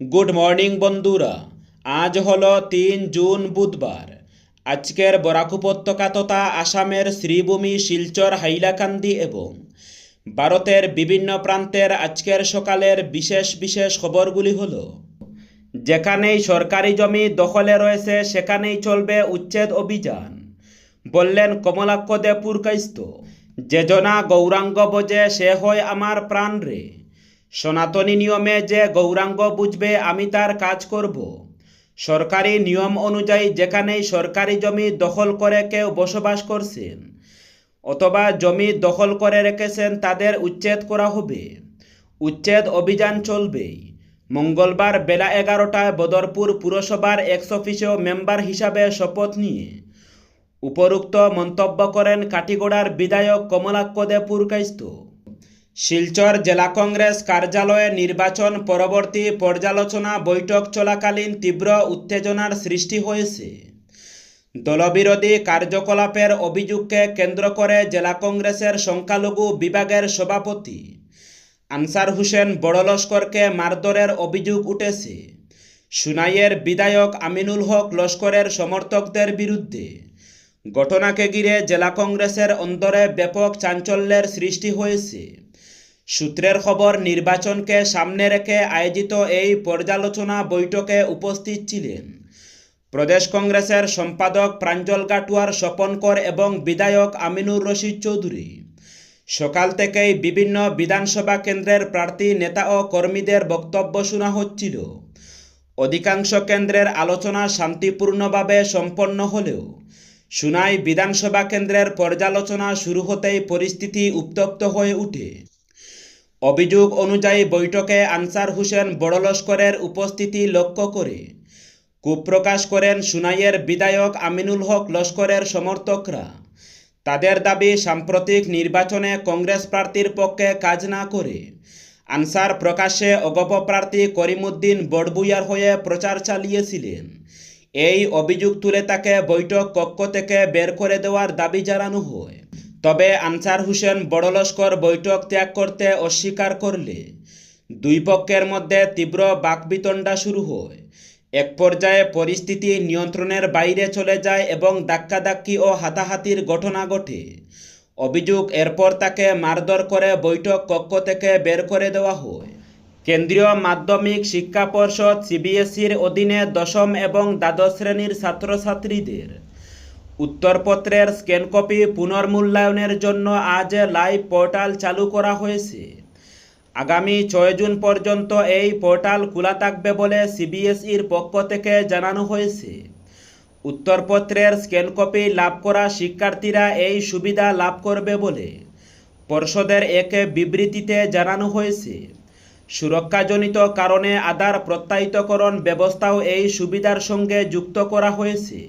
Good morning বন্ধুরা। আজ হলো 3 জুন বুধবার। আজকের বরাক উপত্যকা তথা আসামের শ্রীভূমি, শিলচর, হাইলাকান্দি এবং ভারতের বিভিন্ন প্রান্তের আজকের সকালের বিশেষ বিশেষ খবরগুলি হলো: যেখানেই সরকারি জমি দখলে রয়েছে সেখানেই চলবে উচ্ছেদ অভিযান, বললেন কমলাক্ষ দে পুরকাইস্ত। যে জনা গৌরাঙ্গ বোঝে সে হয় আমার প্রাণ রে। সনাতনী নিয়মে যে গৌরাঙ্গ বুঝবে আমি তার কাজ করব। সরকারি নিয়ম অনুযায়ী যেখানেই সরকারি জমি দখল করে কেউ বসবাস করছেন অথবা জমি দখল করে রেখেছেন তাদের উচ্ছেদ করা হবে। উচ্ছেদ অভিযান চলবেই। মঙ্গলবার বেলা 11টায় বদরপুর পুরসভার এক্স অফিসিও মেম্বার হিসাবে শপথ নিয়ে উপরোক্ত মন্তব্য করেন কাটিগড়ার বিধায়ক কমলাক্ষ দে পুরকাইস্ত। শিলচর জেলা কংগ্রেস কার্যালয়ে নির্বাচন পরবর্তী পর্যালোচনা বৈঠক চলাকালীন তীব্র উত্তেজনার সৃষ্টি হয়েছে। দলবিরোধী কার্যকলাপের অভিযোগকে কেন্দ্র করে জেলা কংগ্রেসের সংখ্যালঘু বিভাগের সভাপতি আনসার হোসেন বড় লস্করকে মারধরের অভিযোগ উঠেছে। সুনাইয়ের বিধায়ক আমিনুল হক লস্করের সমর্থকদের বিরুদ্ধে। ঘটনাকে ঘিরে জেলা কংগ্রেসের অন্দরে ব্যাপক চাঞ্চল্যের সৃষ্টি হয়েছে। সূত্রের খবর, নির্বাচনকে সামনে রেখে আয়োজিত এই পর্যালোচনা বৈঠকে উপস্থিত ছিলেন প্রদেশ কংগ্রেসের সম্পাদক প্রাঞ্জল গাটুয়ার, স্বপন কর এবং বিধায়ক আমিনুর রশিদ চৌধুরী। সকাল থেকেই বিভিন্ন বিধানসভা কেন্দ্রের প্রার্থী, নেতা ও কর্মীদের বক্তব্য শোনা হচ্ছিল। অধিকাংশ কেন্দ্রের আলোচনা শান্তিপূর্ণভাবে সম্পন্ন হলেও সুনাই বিধানসভা কেন্দ্রের পর্যালোচনা শুরু হতেই পরিস্থিতি উত্তপ্ত হয়ে ওঠে। অভিযোগ অনুযায়ী বৈঠকে আনসার হোসেন বড় লস্করের উপস্থিতি লক্ষ্য করে ক্ষোভ প্রকাশ করেন সুনাইয়ের বিধায়ক আমিনুল হক লস্করের সমর্থকরা। তাদের দাবি, সাম্প্রতিক নির্বাচনে কংগ্রেস প্রার্থীর পক্ষে কাজ না করে আনসার প্রকাশ্যে অগপ প্রার্থী করিমউদ্দিন বড়ভূঁইয়ার হয়ে প্রচার চালিয়েছিলেন। এই অভিযোগ তুলে তাকে বৈঠক কক্ষ থেকে বের করে দেওয়ার দাবি জানানো হয়। তবে আনসার হোসেন বড় লস্কর বৈঠক ত্যাগ করতে অস্বীকার করলে দুই পক্ষের মধ্যে তীব্র বাকবিতণ্ডা শুরু হয়। এক পর্যায়ে পরিস্থিতি নিয়ন্ত্রণের বাইরে চলে যায় এবং ধাক্কাধাক্কি ও হাতাহাতির ঘটনা ঘটে। অভিযোগ, এরপর তাকে মারধর করে বৈঠক কক্ষ থেকে বের করে দেওয়া হয়। কেন্দ্রীয় মাধ্যমিক শিক্ষা পর্ষদ সিবিএসইর অধীনে দশম এবং দ্বাদশ শ্রেণীর ছাত্রছাত্রীদের উত্তরপত্রের স্ক্যান কপি পুনর্মূল্যায়নের জন্য আজ লাইভ পোর্টাল চালু করা হয়েছে। আগামী 6 জুন পর্যন্ত এই পোর্টাল খোলা থাকবে বলে সিবিএসইর পক্ষ থেকে জানানো হয়েছে। উত্তরপত্রের স্ক্যান কপি লাভ করা শিক্ষার্থীরা এই সুবিধা লাভ করবে বলে পর্ষদের এক বিবৃতিতে জানানো হয়েছে। সুরক্ষাজনিত কারণে আধার প্রত্যায়িতকরণ ব্যবস্থাও এই সুবিধার সঙ্গে যুক্ত করা হয়েছে।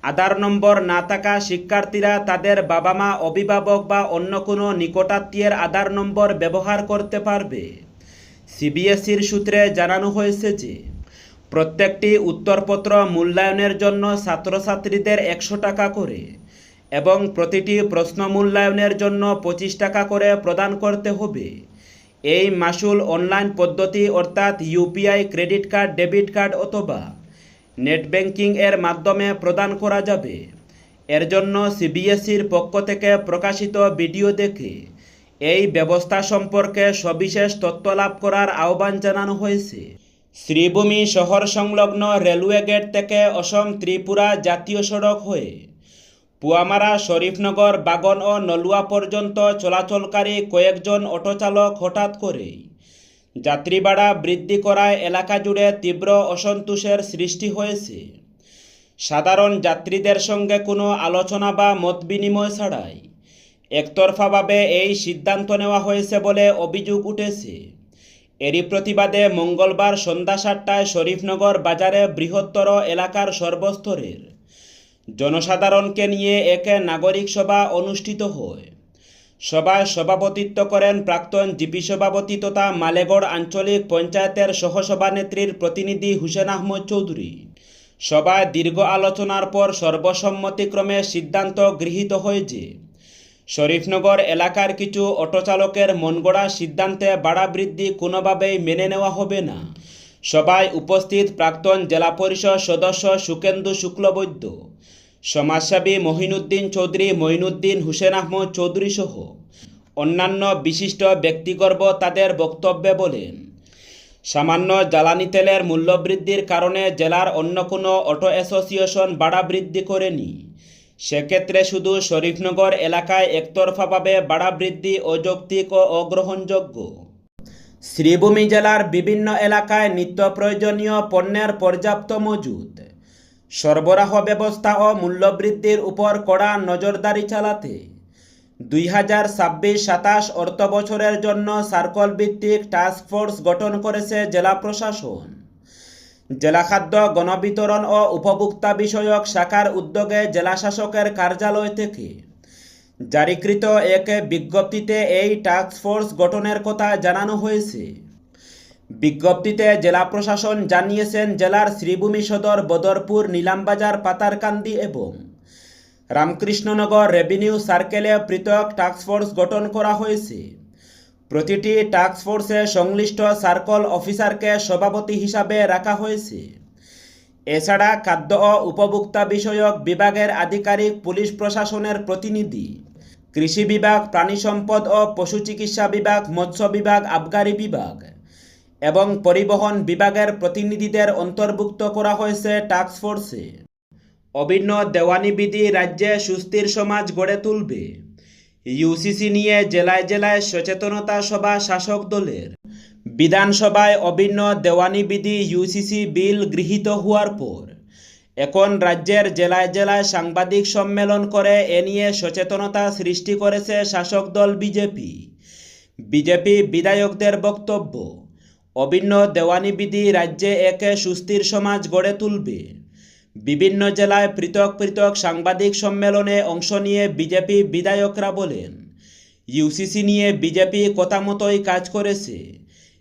আধার নম্বর না থাকা শিক্ষার্থীরা তাদের বাবা মা, অভিভাবক বা অন্য কোনো নিকটাত্মীয়ের আধার নম্বর ব্যবহার করতে পারবে। সিবিএসইর সূত্রে জানানো হয়েছে যে প্রত্যেকটি উত্তরপত্র মূল্যায়নের জন্য ছাত্রছাত্রীদের 100 টাকা করে এবং প্রতিটি প্রশ্ন মূল্যায়নের জন্য 25 টাকা করে প্রদান করতে হবে। এই মাসুল অনলাইন পদ্ধতি অর্থাৎ UPI, credit card, debit card অথবা নেট ব্যাংকিং এর মাধ্যমে প্রদান করা যাবে। এর জন্য সিবিএসইর পক্ষ থেকে প্রকাশিত ভিডিও দেখে এই ব্যবস্থা সম্পর্কে সবিশেষ তথ্য লাভ করার আহ্বান জানানো হয়েছে। শ্রীভূমি শহর সংলগ্ন রেলওয়ে গেট থেকে অসম ত্রিপুরা জাতীয় সড়ক হয়ে পুয়ামারা, শরীফনগর, বাগন ও নলুয়া পর্যন্ত চলাচলকারী কয়েকজন অটোচালক হঠাৎ করেই যাত্রী ভাড়া বৃদ্ধি করায় এলাকা জুড়ে তীব্র অসন্তোষের সৃষ্টি হয়েছে। সাধারণ যাত্রীদের সঙ্গে কোনো আলোচনা বা মত বিনিময় ছাড়াই একতরফাভাবে এই সিদ্ধান্ত নেওয়া হয়েছে বলে অভিযোগ উঠেছে। এরই প্রতিবাদে মঙ্গলবার সন্ধ্যা 7টায় শরীফনগর বাজারে বৃহত্তর এলাকার সর্বস্তরের জনসাধারণকে নিয়ে এক নাগরিক সভা অনুষ্ঠিত হয়। সভায় সভাপতিত্ব করেন প্রাক্তন জিপি সভাপতি তথা মালেগড় আঞ্চলিক পঞ্চায়েতের সহসভানেত্রীর প্রতিনিধি হুসেন আহমদ চৌধুরী। সভায় দীর্ঘ আলোচনার পর সর্বসম্মতিক্রমে সিদ্ধান্ত গৃহীত হয় যে শরীফনগর এলাকার কিছু অটোচালকের মনগড়া সিদ্ধান্তে ভাড়া বৃদ্ধি কোনোভাবেই মেনে নেওয়া হবে না। সভায় উপস্থিত প্রাক্তন জেলা পরিষদ সদস্য সুকেন্দু শুক্লবৈদ্য, সমাজসেবী মহিনুদ্দিন চৌধুরী, মঈনুদ্দিন, হুসেন আহমদ চৌধুরী সহ অন্যান্য বিশিষ্ট ব্যক্তিবর্গ তাদের বক্তব্যে বলেন, সামান্য জ্বালানি তেলের মূল্যবৃদ্ধির কারণে জেলার অন্য কোনো অটো অ্যাসোসিয়েশন ভাড়া বৃদ্ধি করেনি। সেক্ষেত্রে শুধু শরীফনগর এলাকায় একতরফাভাবে ভাড়া বৃদ্ধি অযৌক্তিক ও অগ্রহণযোগ্য। শ্রীভূমি জেলার বিভিন্ন এলাকায় নিত্য প্রয়োজনীয় পণ্যের পর্যাপ্ত মজুদ, সরবরাহ ব্যবস্থা ও মূল্যবৃদ্ধির উপর কড়া নজরদারি চালাতে 2026-27 অর্থ বছরের জন্য সার্কল ভিত্তিক টাস্কফোর্স গঠন করেছে জেলা প্রশাসন। জেলা খাদ্য গণবিতরণ ও উপভোক্তা বিষয়ক শাখার উদ্যোগে জেলাশাসকের কার্যালয় থেকে জারিকৃত এক বিজ্ঞপ্তিতে এই টাস্কফোর্স গঠনের কথা জানানো হয়েছে। বিজ্ঞপ্তিতে জেলা প্রশাসন জানিয়েছেন, জেলার শ্রীভূমি সদর, বদরপুর, নীলামবাজার, পাতারকান্দি এবং রামকৃষ্ণনগর রেভিনিউ সার্কেলে পৃথক টাস্কফোর্স গঠন করা হয়েছে। প্রতিটি টাস্কফোর্সে সংশ্লিষ্ট সার্কল অফিসারকে সভাপতি হিসাবে রাখা হয়েছে। এছাড়া খাদ্য ও উপভোক্তা বিষয়ক বিভাগের আধিকারিক, পুলিশ প্রশাসনের প্রতিনিধি, কৃষি বিভাগ, প্রাণী সম্পদ ও পশু চিকিৎসা বিভাগ, মৎস্য বিভাগ, আবগারি বিভাগ এবং পরিবহন বিভাগের প্রতিনিধিদের অন্তর্ভুক্ত করা হয়েছে টাস্কফোর্সে। অভিন্ন দেওয়ানি বিধি রাজ্যে সুস্থির সমাজ গড়ে তুলবে। ইউসিসি নিয়ে জেলায় জেলায় সচেতনতা সভা শাসক দলের। বিধানসভায় অভিন্ন দেওয়ানি বিধি ইউসিসি বিল গৃহীত হওয়ার পর এখন রাজ্যের জেলায় জেলায় সাংবাদিক সম্মেলন করে এ নিয়ে সচেতনতা সৃষ্টি করেছে শাসক দল বিজেপি। বিজেপি বিধায়কদের বক্তব্য, অভিন্ন দেওয়ানি বিধি রাজ্যে এক সুস্থির সমাজ গড়ে তুলবে। বিভিন্ন জেলায় পৃথক পৃথক সাংবাদিক সম্মেলনে অংশ নিয়ে বিজেপি বিধায়করা বলেন, ইউসিসি নিয়ে বিজেপি কথা মতোই কাজ করেছে।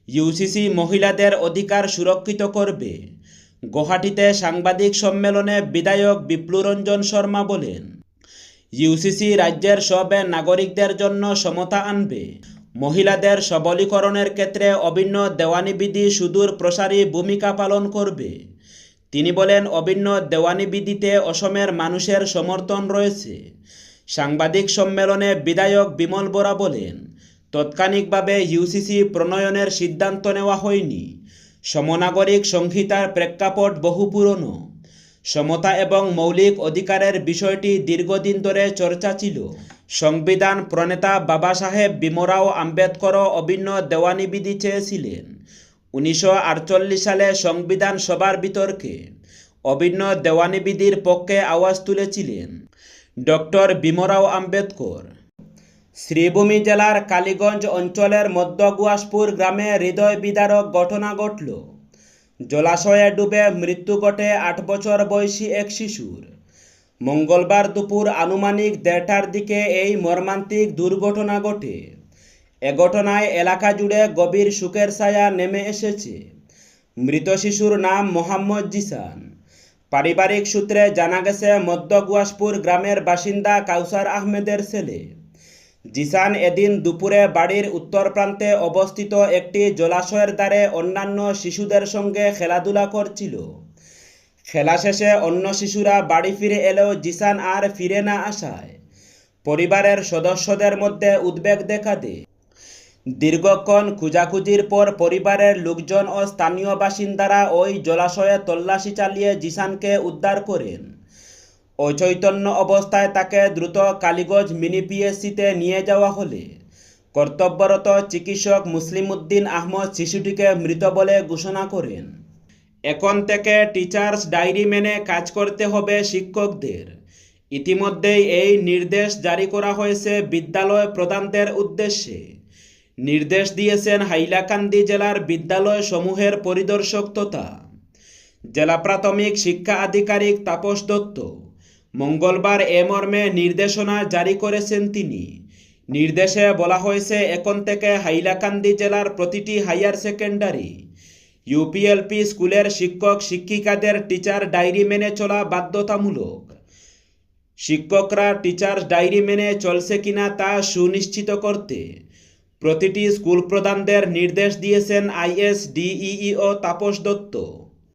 ইউসিসি মহিলাদের অধিকার সুরক্ষিত করবে। গুয়াহাটিতে সাংবাদিক সম্মেলনে বিধায়ক বিপ্লুরঞ্জন শর্মা বলেন, ইউসিসি রাজ্যের সব নাগরিকদের জন্য সমতা আনবে। মহিলাদের সবলীকরণের ক্ষেত্রে অভিন্ন দেওয়ানি বিধি সুদূর প্রসারী ভূমিকা পালন করবে। তিনি বলেন, অভিন্ন দেওয়ানি বিধিতে অসমের মানুষের সমর্থন রয়েছে। সাংবাদিক সম্মেলনে বিধায়ক বিমল বরা বলেন, তাৎক্ষণিকভাবে ইউসিসি প্রণয়নের সিদ্ধান্ত নেওয়া হয়নি। সমনাগরিক সংহিতার প্রেক্ষাপট বহু পুরনো। সমতা এবং মৌলিক অধিকারের বিষয়টি দীর্ঘদিন ধরে চর্চা ছিল। সংবিধান প্রণেতা বাবা সাহেব ভীমরাও আম্বেদকরও অভিন্ন দেওয়ানি বিধি চেয়েছিলেন। 1948 সালে সংবিধান সভার বিতর্কে অভিন্ন দেওয়ানি বিধির পক্ষে আওয়াজ তুলেছিলেন ডক্টর ভীমরাও আম্বেদকর। শ্রীভূমি জেলার কালীগঞ্জ অঞ্চলের মধ্য গুয়াসপুর গ্রামে হৃদয় বিদারক ঘটনা ঘটল। জলাশয়ে ডুবে মৃত্যু ঘটে 8 বছর বয়সী এক শিশুর। মঙ্গলবার দুপুর আনুমানিক 1:30টার দিকে এই মর্মান্তিক দুর্ঘটনা ঘটে। এ ঘটনায় এলাকা জুড়ে গভীর শোকের ছায়া নেমে এসেছে। মৃত শিশুর নাম মোহাম্মদ জিসান। পারিবারিক সূত্রে জানা গেছে, মধ্য গুয়াসপুর গ্রামের বাসিন্দা কাউসার আহমেদের ছেলে জিসান এদিন দুপুরে বাড়ির উত্তর প্রান্তে অবস্থিত একটি জলাশয়ের ধারে অন্যান্য শিশুদের সঙ্গে খেলাধুলা করছিল। খেলা শেষে অন্য শিশুরা বাড়ি ফিরে এলেও জিসান আর ফিরে না আসায় পরিবারের সদস্যদের মধ্যে উদ্বেগ দেখা দেয়। দীর্ঘক্ষণ খোঁজাখুঁজির পর পরিবারের লোকজন ও স্থানীয় বাসিন্দারা ওই জলাশয়ে তল্লাশি চালিয়ে জিসানকে উদ্ধার করেন। অচৈতন্য অবস্থায় তাকে দ্রুত কালীগঞ্জ মিনি পিএসসিতে নিয়ে যাওয়া হলে কর্তব্যরত চিকিৎসক মুসলিম উদ্দিন আহমদ শিশুটিকে মৃত বলে ঘোষণা করেন। এখন থেকে টিচার্স ডায়েরি মেনে কাজ করতে হবে শিক্ষকদের। ইতিমধ্যেই এই নির্দেশ জারি করা হয়েছে বিদ্যালয় প্রধানদের উদ্দেশ্যে। নির্দেশ দিয়েছেন হাইলাকান্দি জেলার বিদ্যালয় সমূহের পরিদর্শক তথা জেলা প্রাথমিক শিক্ষা আধিকারিক তাপস দত্ত। মঙ্গলবার এ মর্মে নির্দেশনা জারি করেছেন তিনি। নির্দেশে বলা হয়েছে, এখন থেকে হাইলাকান্দি জেলার প্রতিটি হাইয়ার সেকেন্ডারি, ইউপিএলপি স্কুলের শিক্ষক শিক্ষিকাদের টিচার ডায়েরি মেনে চলা বাধ্যতামূলক। শিক্ষকরা টিচার্স ডায়েরি মেনে চলছে কিনা তা সুনিশ্চিত করতে প্রতিটি স্কুল প্রধানদের নির্দেশ দিয়েছেন আইএসডিইও তাপস দত্ত।